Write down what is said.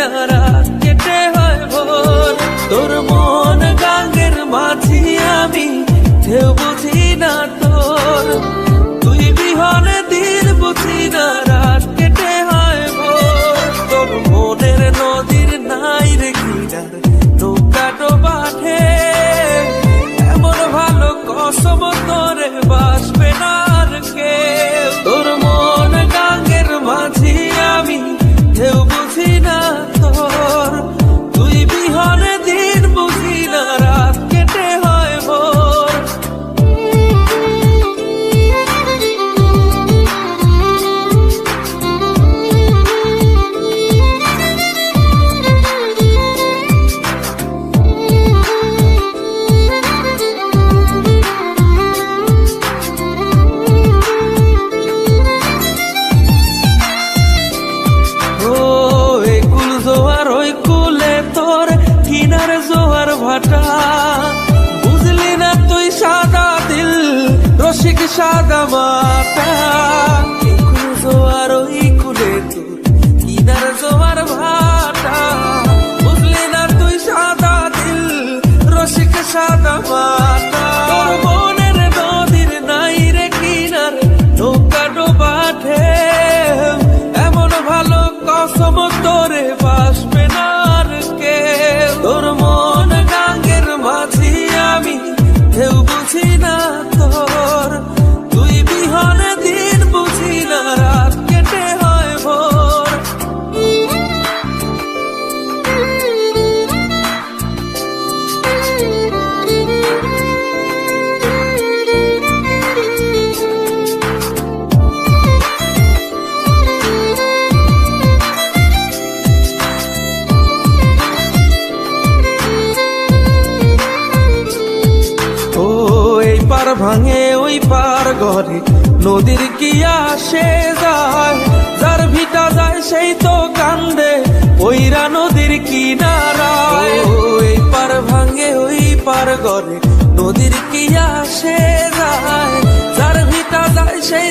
না রাত কেটে হয় ভোর। তোর মন গাঙ্গের মাঝি আমি, ঢেউ বুঝি না তোর। তুই বিহনে দিন বুঝি না রাত কেটে হয় ভোর। তোর মনের নদীর নাই রে কিনার, নৌকা ডোবা ঢেউ। এমন ভালো কসম তোরে বাসবে না আর কেউ। তোর মন গাঙ্গের মাঝি আমি, ঢেউ বুঝি না তোর। তুই বিহনে দিন বুঝি না রাত কেটে হয় ভোর। কিনার জোয়ার ভাটা বুঝলি না তুই, সাদা দিল রসিক সাদা মাটা। জোয়ার ওই কুলে তোর কিনার জোয়ার ভাটা, বুঝলি না তুই সাদা দিল রসিক সাদা মাটা। তোর মনের নদীর নাই রে কিনার, নৌকা ডোবা ঢেউ। এমন ভালো কসম তোরে বাসবে না আর কেউ। তোর মন গাঙ্গের মাঝি আমি, ঢেউ বুঝি না তোর। তুই বিহনে দিন বুঝি না রাত কেটে হয় ভোর। পার ভাঙে ওই পার ঘরে নদীর কি আসে যায়। যার ভিটা যায় সেই তো কান্দে ওইরা নদীর কিনারায়। ওই পার ভাঙে ওই পার ঘরে নদীর কি আসে যায়। যার ভিটা যায় সেই